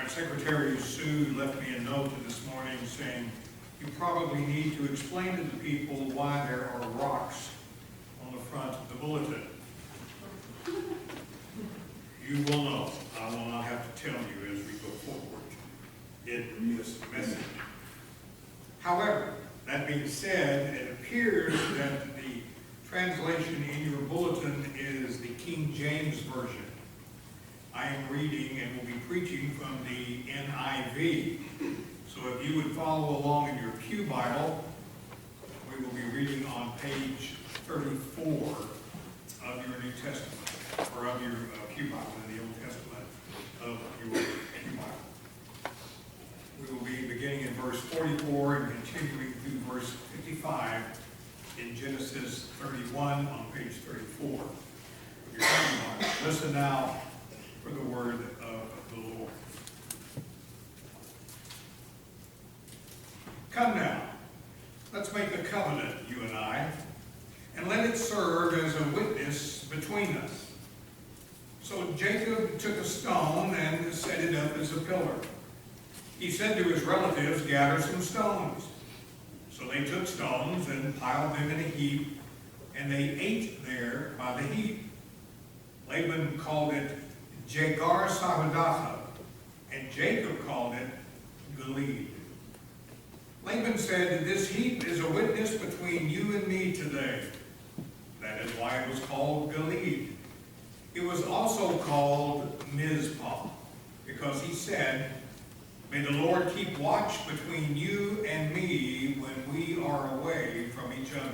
My secretary, Sue, left me a note this morning saying, you probably need to explain to the people why there are rocks on the front of the bulletin. You will know. I will not have to tell you as we go forward in this message. However, that being said, it appears that the translation in your bulletin is the King James Version. I am reading and will be preaching from the NIV. So if you would follow along in your Pew Bible, we will be reading on page 34 of your New Testament, or of your Pew Bible in the Old Testament of your Pew Bible. We will be beginning in verse 44 and continuing through verse 55 in Genesis 31 on page 34 of your Pew Bible. Listen now for the word of the Lord. Come now, let's make a covenant, you and I, and let it serve as a witness between us. So Jacob took a stone and set it up as a pillar. He said to his relatives, gather some stones. So they took stones and piled them in a heap, and they ate there by the heap. Laban called it Jegar Sahadaha, and Jacob called it Gilead. Laban said, this heap is a witness between you and me today. That is why it was called Gilead. It was also called Mizpah, because he said, may the Lord keep watch between you and me when we are away from each other.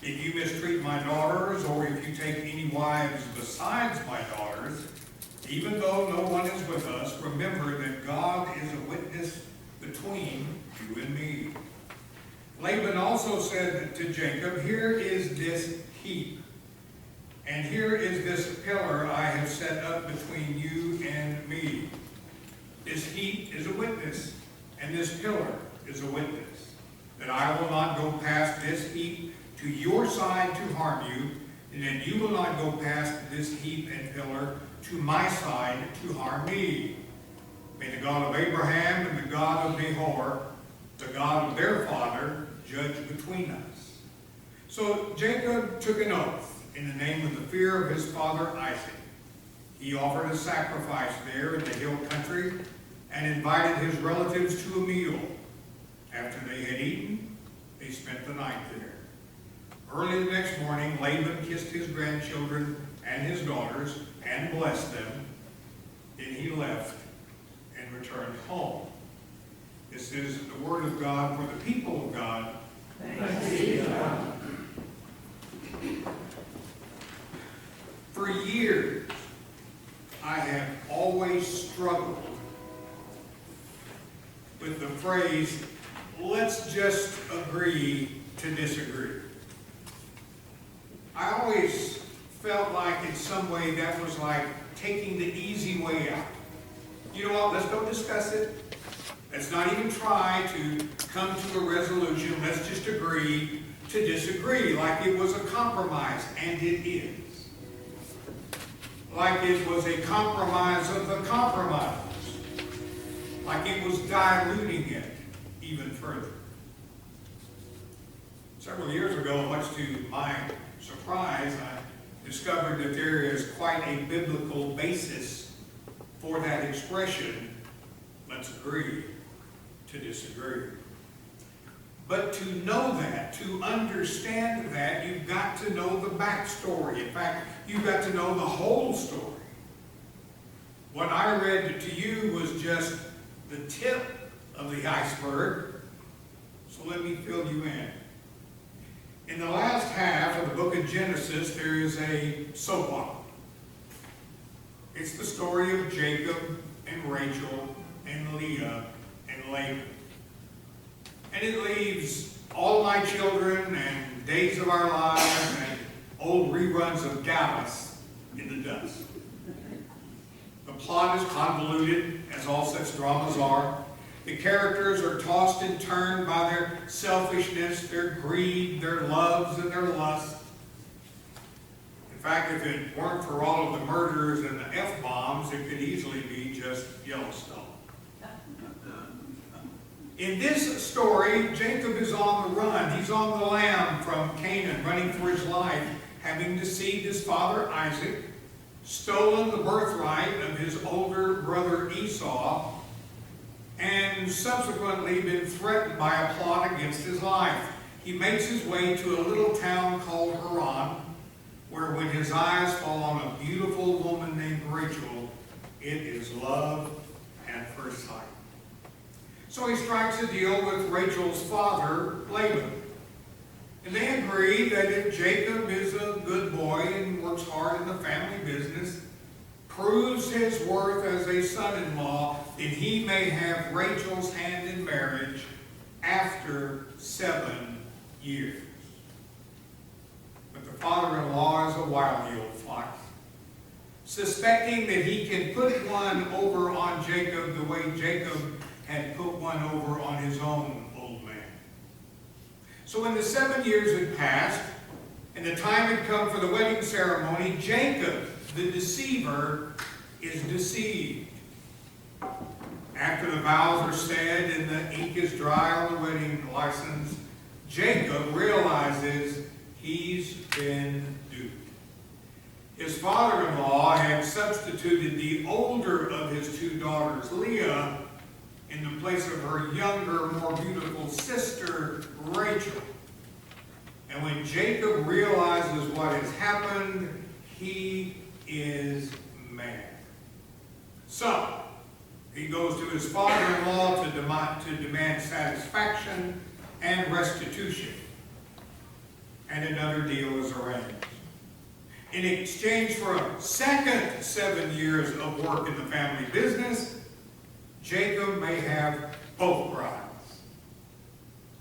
If you mistreat my daughters, or if you take any wives besides my daughters, even though no one is with us, remember that God is a witness between you and me. Laban also said to Jacob, here is this heap, and here is this pillar I have set up between you and me. This heap is a witness, and this pillar is a witness, that I will not go past this heap to your side to harm you, and that you will not go past this heap and pillar to my side to harm me. May the God of Abraham and the God of Nahor, the God of their father, judge between us. So Jacob took an oath in the name of the fear of his father Isaac. He offered a sacrifice there in the hill country and invited his relatives to a meal. After they had eaten, they spent the night there. Early the next morning, Laban kissed his grandchildren and his daughters and blessed them. Then he left and returned home. This is the word of God for the people of God. Thanks be to God. For years, I have always struggled with the phrase, let's just agree to disagree. I always felt like in some way that was like taking the easy way out. You know what, let's don't discuss it. Let's not even try to come to a resolution. Let's just agree to disagree, like it was a compromise, and it is. Like it was a compromise of the compromise. Like it was diluting it even further. Several years ago, much to my surprise, I discovered that there is quite a biblical basis for that expression, let's agree to disagree. But to know that, to understand that, you've got to know the backstory. In fact, you've got to know the whole story. What I read to you was just the tip of the iceberg, so let me fill you in. In the last half of the book of Genesis, there is a soap opera. It's the story of Jacob and Rachel and Leah and Laban. And it leaves all my children and days of our lives and old reruns of Dallas in the dust. The plot is convoluted, as all such dramas are. The characters are tossed and turned by their selfishness, their greed, their loves, and their lusts. In fact, if it weren't for all of the murders and the F-bombs, it could easily be just Yellowstone. In this story, Jacob is on the run. He's on the lam from Canaan, running for his life, having deceived his father Isaac, stolen the birthright of his older brother Esau, and subsequently been threatened by a plot against his life. He makes his way to a little town called Haran, where when his eyes fall on a beautiful woman named Rachel, it is love at first sight. So he strikes a deal with Rachel's father, Laban. And they agree that if Jacob is a good boy and works hard in the family business, proves his worth as a son-in-law, then he may have Rachel's hand in marriage after 7 years. But the father-in-law is a wild-heeled fox, suspecting that he can put one over on Jacob the way Jacob had put one over on his own old man. So when the 7 years had passed, and the time had come for the wedding ceremony, Jacob, the deceiver, is deceived. After the vows are said and the ink is dry on the wedding license, Jacob realizes he's been duped. His father-in-law had substituted the older of his 2 daughters, Leah, in the place of her younger, more beautiful sister, Rachel. And when Jacob realizes what has happened, he is mad. So, he goes to his father-in-law to demand satisfaction and restitution. And another deal is arranged. In exchange for a second 7 years of work in the family business, Jacob may have both brides.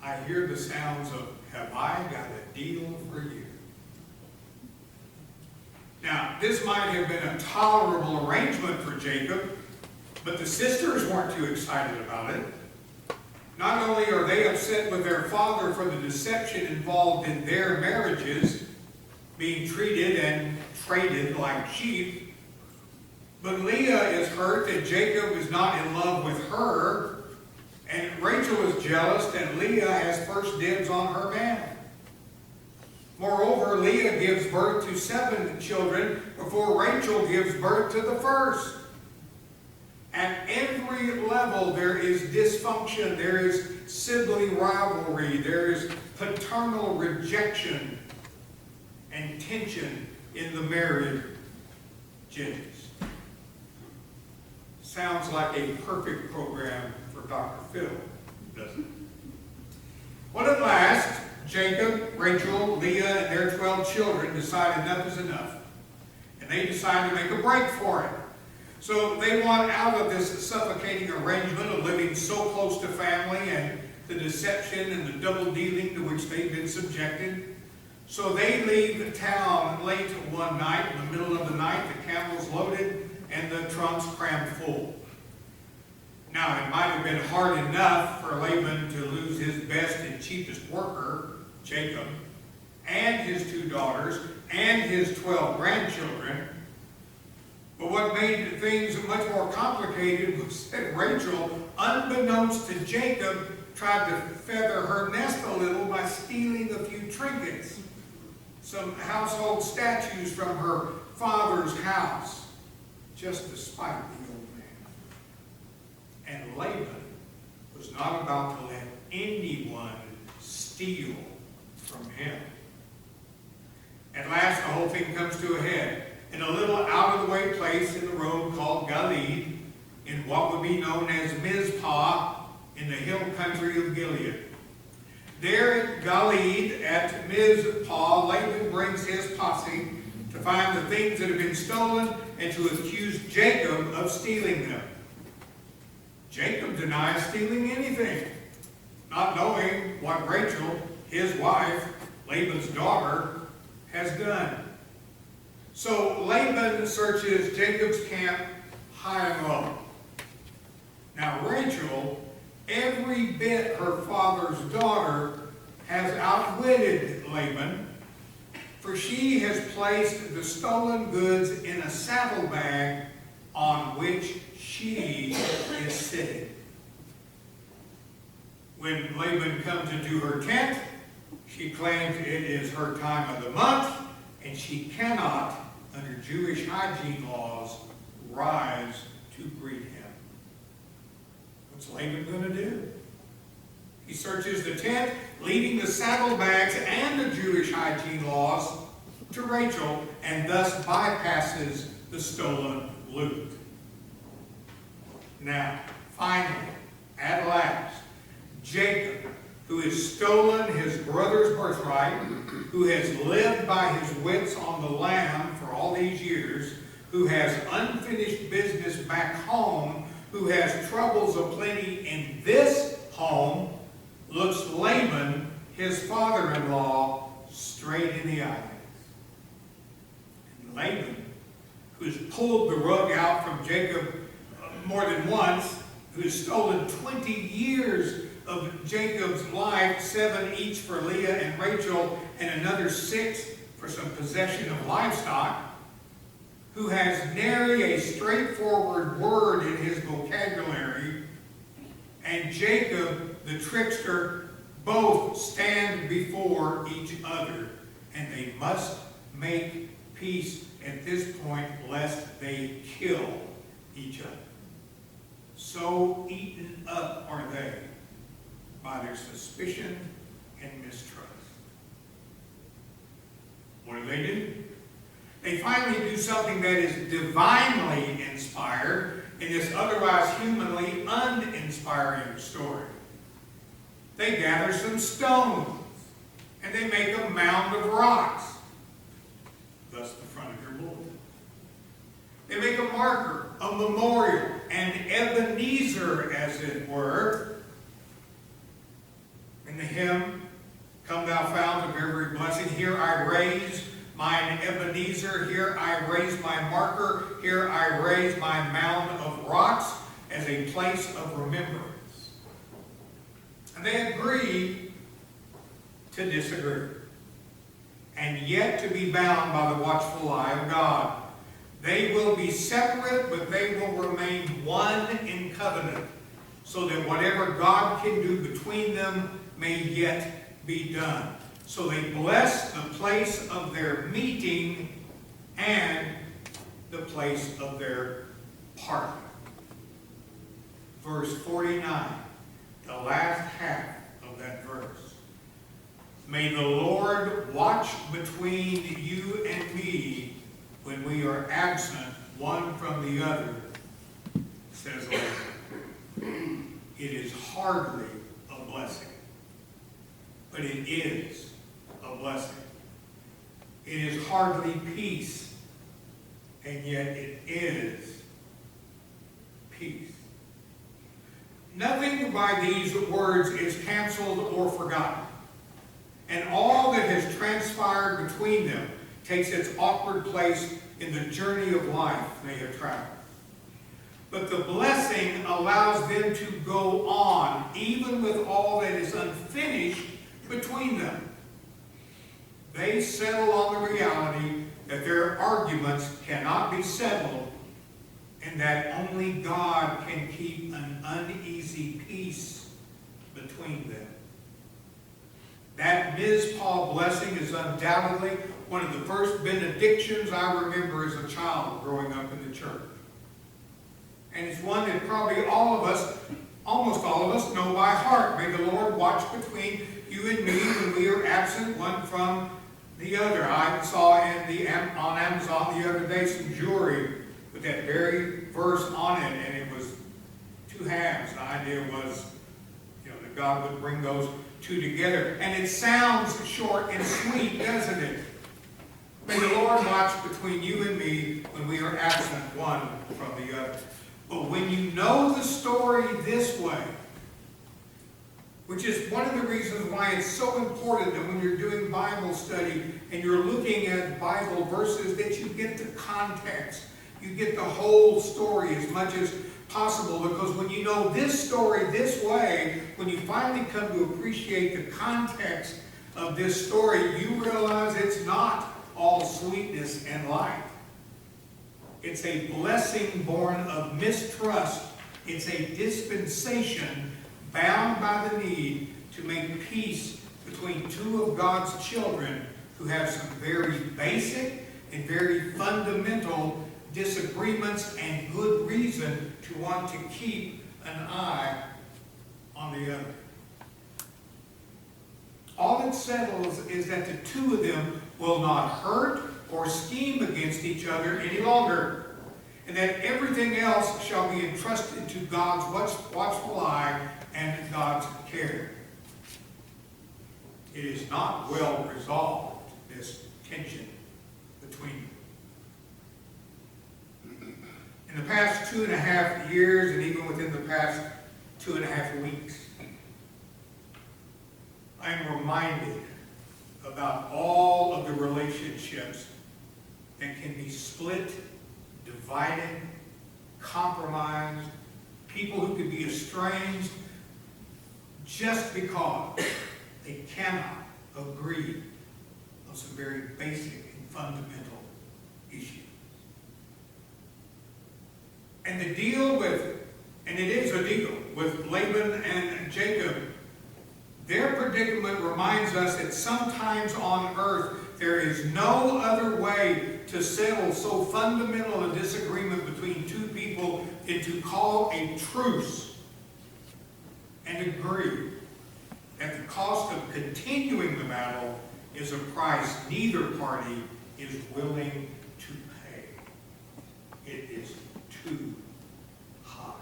I hear the sounds of, have I got a deal for you? Now, this might have been a tolerable arrangement for Jacob, but the sisters weren't too excited about it. Not only are they upset with their father for the deception involved in their marriages, being treated and traded like sheep, but Leah is hurt that Jacob is not in love with her, and Rachel is jealous that Leah has first dibs on her man. Moreover, Leah gives birth to 7 children before Rachel gives birth to the first. At every level there is dysfunction, there is sibling rivalry, there is paternal rejection and tension in the married genders. Sounds like a perfect program for Dr. Phil, doesn't it? Well, at last, Jacob, Rachel, Leah, and their 12 children decide enough is enough. And they decide to make a break for it. So they want out of this suffocating arrangement of living so close to family and the deception and the double dealing to which they've been subjected. So they leave the town late one night, in the middle of the night, the camels loaded and the trunks crammed full. Now, it might have been hard enough for Laban to lose his best and cheapest worker, Jacob, and his 2 daughters, and his 12 grandchildren. But what made things much more complicated was that Rachel, unbeknownst to Jacob, tried to feather her nest a little by stealing a few trinkets, some household statues from her father's house, just to spite the old man. And Laban was not about to let anyone steal from him. At last, the whole thing comes to a head in a little out-of-the-way place in the road called Gilead, in what would be known as Mizpah, in the hill country of Gilead. There at Gilead, at Mizpah, Laban brings his posse to find the things that have been stolen and to accuse Jacob of stealing them. Jacob denies stealing anything, not knowing what Rachel, his wife, Laban's daughter, has done. So Laban searches Jacob's camp high and low. Now Rachel, every bit her father's daughter, has outwitted Laban, for she has placed the stolen goods in a saddlebag on which she is sitting. When Laban comes into her tent, she claims it is her time of the month, and she cannot, under Jewish hygiene laws, rise to greet him. What's Laban going to do? He searches the tent, leaving the saddlebags and the Jewish hygiene laws to Rachel, and thus bypasses the stolen loot. Now, finally, at last, Jacob, who has stolen his brother's birthright, who has lived by his wits on the lam for all these years, who has unfinished business back home, who has troubles aplenty in this home, looks Laban, his father-in-law, straight in the eyes. And Laban, who's pulled the rug out from Jacob more than once, who's stolen 20 years of Jacob's life, 7 each for Leah and Rachel, and another 6 for some possession of livestock, who has nary a straightforward word in his vocabulary, and Jacob, the trickster, both stand before each other, and they must make peace at this point, lest they kill each other. So eaten up are they by their suspicion and mistrust. What do? They finally do something that is divinely inspired in this otherwise humanly uninspiring story. They gather some stones and they make a mound of rocks, thus the front of your bulletin. They make a marker, a memorial, an Ebenezer, as it were. In the hymn, "Come thou fount of every blessing, here I raise mine Ebenezer, here I raise my marker, here I raise my mound of rocks as a place of remembrance." And they agree to disagree, and yet to be bound by the watchful eye of God. They will be separate, but they will remain one in covenant, so that whatever God can do between them may yet be done. So they bless the place of their meeting and the place of their parting. Verse 49, the last half of that verse. "May the Lord watch between you and me when we are absent one from the other," says Laban. It is hardly a blessing, but it is a blessing. It is hardly peace, and yet it is peace. Nothing by these words is canceled or forgotten, and all that has transpired between them takes its awkward place in the journey of life they have traveled. But the blessing allows them to go on, even with all that is unfinished between them. They settle on the reality that their arguments cannot be settled, and that only God can keep an uneasy peace between them. That Mizpah blessing is undoubtedly one of the first benedictions I remember as a child growing up in the church. And it's one that probably all of us, almost all of us, know by heart. "May the Lord watch between you and me when we are absent one from the other." I saw on Amazon the other day some jewelry with that very verse on it, and it was 2 halves. The idea was, that God would bring those 2 together. And it sounds short and sweet, doesn't it? "May the Lord watch between you and me when we are absent one from the other." But when you know the story this way, which is one of the reasons why it's so important that when you're doing Bible study and you're looking at Bible verses, that you get the context. You get the whole story as much as possible, because when you know this story this way, when you finally come to appreciate the context of this story, you realize it's not all sweetness and light. It's a blessing born of mistrust. It's a dispensation bound by the need to make peace between two of God's children who have some very basic and very fundamental disagreements and good reason to want to keep an eye on the other. All it settles is that the two of them will not hurt or scheme against each other any longer, and that everything else shall be entrusted to God's watchful eye and God's care. It is not well resolved, this tension between them. In the past 2.5 years, and even within the past 2.5 weeks, I am reminded about all of the relationships that can be split, divided, compromised, people who could be estranged just because they cannot agree on some very basic and fundamental issues. And the deal with, and it is a deal, with Laban and Jacob, their predicament reminds us that sometimes on earth there is no other way to settle so fundamental a disagreement between two people than to call a truce and agree that the cost of continuing the battle is a price neither party is willing to pay. It is too high.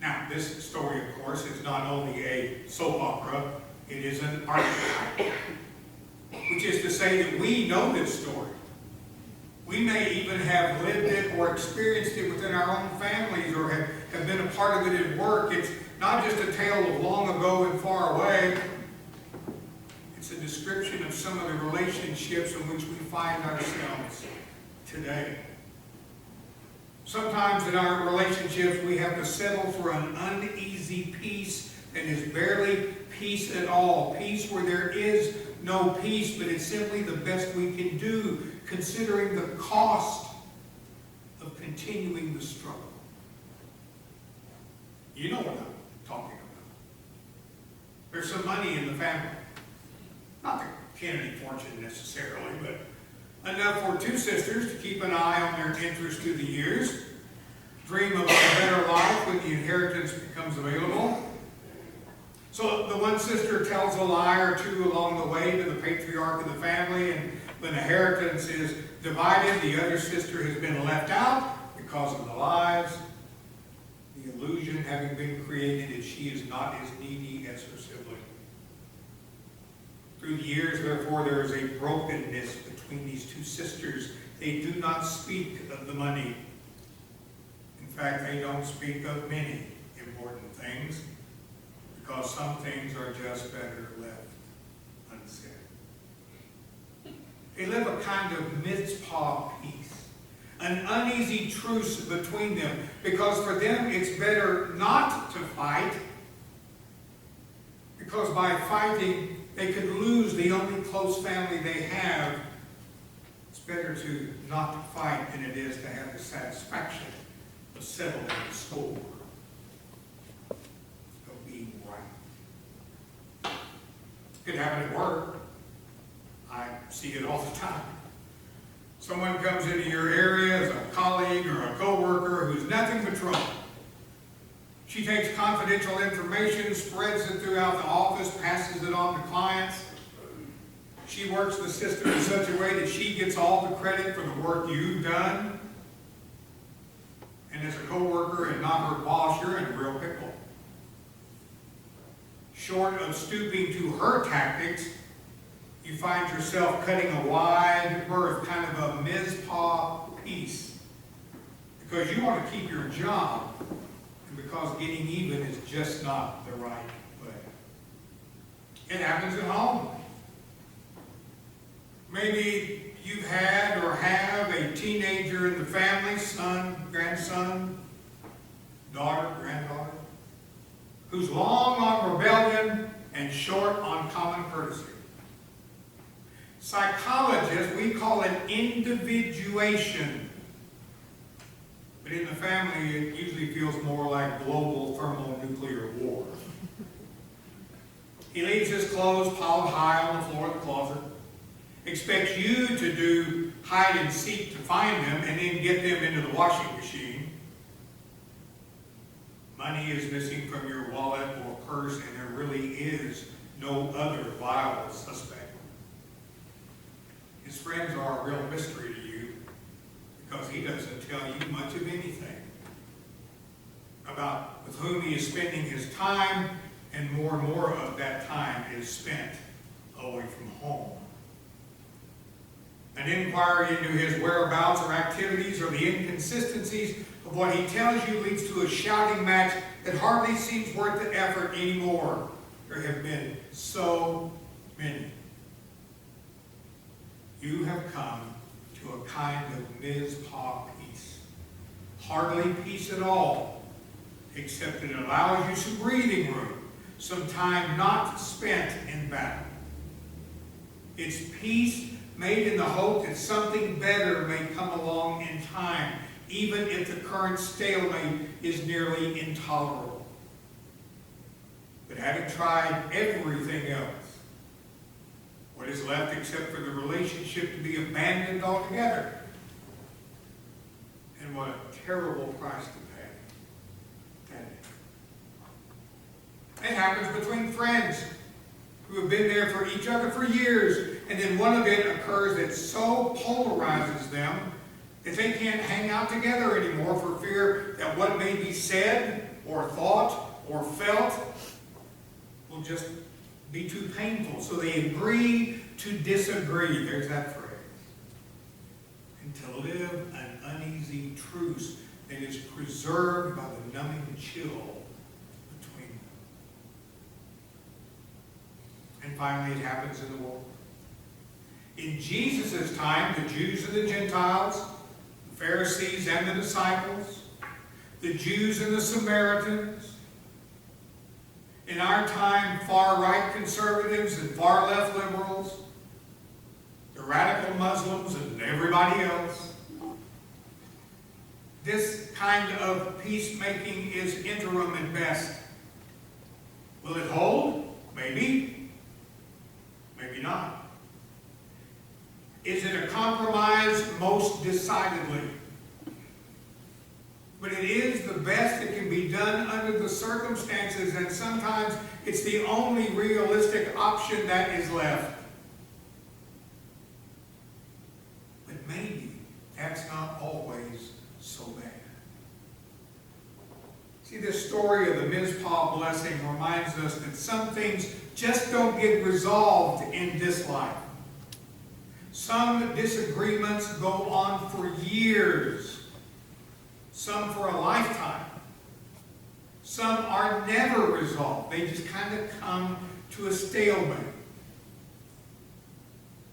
Now, this story, of course, is not only a soap opera, it is an archetype. Which is to say that we know this story. We may even have lived it or experienced it within our own families or have been a part of it at work. It's not just a tale of long ago and far away. It's a description of some of the relationships in which we find ourselves today. Sometimes in our relationships we have to settle for an uneasy peace that is barely peace at all. Peace where there is no peace, but it's simply the best we can do, considering the cost of continuing the struggle. You know what I'm talking about. There's some money in the family. Not the Kennedy fortune necessarily, but enough for two sisters to keep an eye on their interests through the years, dream of a better life when the inheritance becomes available. So the one sister tells a lie or two along the way to the patriarch of the family, and when the inheritance is divided, the other sister has been left out because of the lies, the illusion having been created that she is not as needy as her sibling. Through the years, therefore, there is a brokenness between these two sisters. They do not speak of the money. In fact, they don't speak of many important things, because some things are just better left unsaid. They live a kind of Mitzpah peace, an uneasy truce between them, because for them it's better not to fight, because by fighting they could lose the only close family they have. It's better to not fight than it is to have the satisfaction of settling the score. Could happen at work. I see it all the time. Someone comes into your area as a colleague or a co-worker who's nothing but trouble. She takes confidential information, spreads it throughout the office, passes it on to clients. She works the system in such a way that she gets all the credit for the work you've done. And as a co-worker and not her boss, you're in a real pickle. Short of stooping to her tactics, you find yourself cutting a wide berth, kind of a Mizpah peace, because you want to keep your job, and because getting even is just not the right way. It happens at home. Maybe you've had or have a teenager in the family, son, grandson, daughter, granddaughter, who's long on rebellion and short on common courtesy. Psychologists, we call it individuation. But in the family, it usually feels more like global thermonuclear war. He leaves his clothes piled high on the floor of the closet, expects you to do hide and seek to find them and then get them into the washing machine. Money is missing from your wallet or purse, and there really is no other viable suspect. His friends are a real mystery to you because he doesn't tell you much of anything about with whom he is spending his time, and more of that time is spent away from home. An inquiry into his whereabouts or activities or the inconsistencies of what he tells you leads to a shouting match that hardly seems worth the effort anymore. There have been so many. You have come to a kind of Mizpah peace. Hardly peace at all, except it allows you some breathing room, some time not spent in battle. It's peace made in the hope that something better may come along in time, even if the current stalemate is nearly intolerable. But having tried everything else, what is left except for the relationship to be abandoned altogether? And what a terrible price to pay that is. It happens between friends who have been there for each other for years, and then one event occurs that so polarizes them that they can't hang out together anymore for fear that what may be said or thought or felt will just be too painful. So they agree to disagree. There's that phrase. And to live an uneasy truce that is preserved by the numbing chill between them. And finally, it happens in the world. In Jesus' time, the Jews and the Gentiles, the Pharisees and the disciples, the Jews and the Samaritans, in our time, far-right conservatives and far-left liberals, the radical Muslims and everybody else. This kind of peacemaking is interim at best. Will it hold? Maybe. Maybe not. Is it a compromise? Most decidedly. But it is the best that can be done under the circumstances, and sometimes it's the only realistic option that is left. But maybe that's not always so bad. See, this story of the Mizpah blessing reminds us that some things just don't get resolved in this life. Some disagreements go on for years. Some for a lifetime. Some are never resolved. They just kind of come to a stalemate.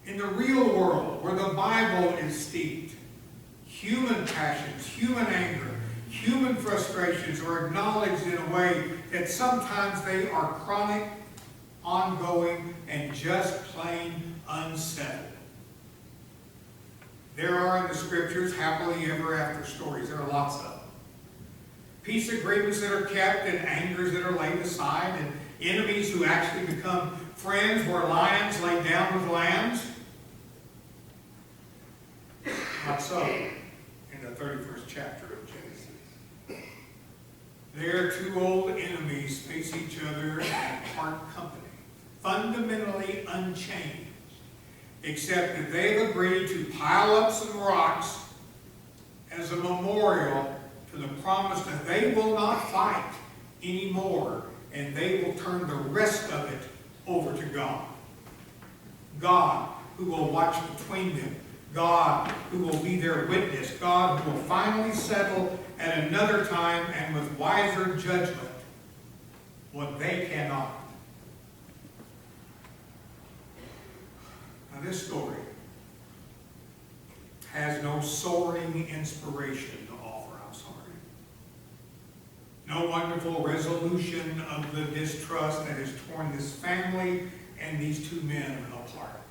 In the real world, where the Bible is steeped, human passions, human anger, human frustrations are acknowledged in a way that sometimes they are chronic, ongoing, and just plain unsettled. There are in the Scriptures happily ever after stories. There are lots of them. Peace agreements that are kept and angers that are laid aside, and enemies who actually become friends where lions lay down with lambs. Not so in the 31st chapter of Genesis. There, two old enemies face each other and part company, fundamentally unchanged, except that they've agreed to pile up some rocks as a memorial to the promise that they will not fight anymore, and they will turn the rest of it over to God. God who will watch between them. God who will be their witness. God who will finally settle at another time and with wiser judgment what they cannot. Now this story has no soaring inspiration to offer, I'm sorry. No wonderful resolution of the distrust that has torn this family and these two men apart.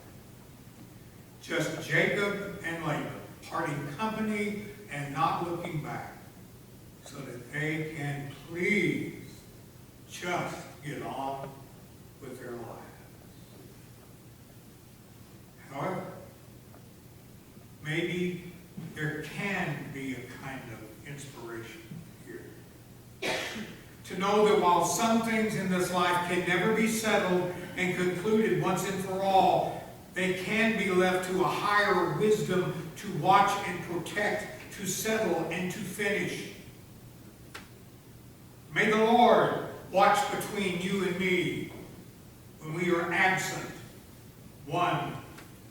just Jacob and Laban, parting company and not looking back, so that they can please just get on with their lives. However, maybe there can be a kind of inspiration here. To know that while some things in this life can never be settled and concluded once and for all, they can be left to a higher wisdom to watch and protect, to settle and to finish. May the Lord watch between you and me when we are absent one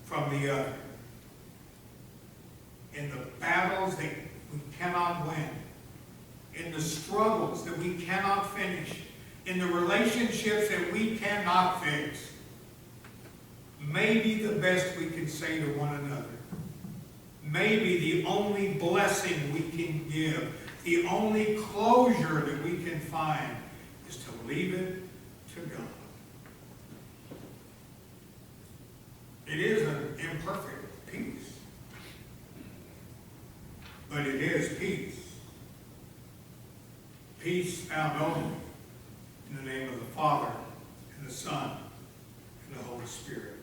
from the other. In the battles that we cannot win, in the struggles that we cannot finish, in the relationships that we cannot fix, maybe the best we can say to one another, maybe the only blessing we can give, the only closure that we can find is to leave it to God. It is an imperfect peace, but it is peace. Peace found only in the name of the Father, and the Son, and the Holy Spirit.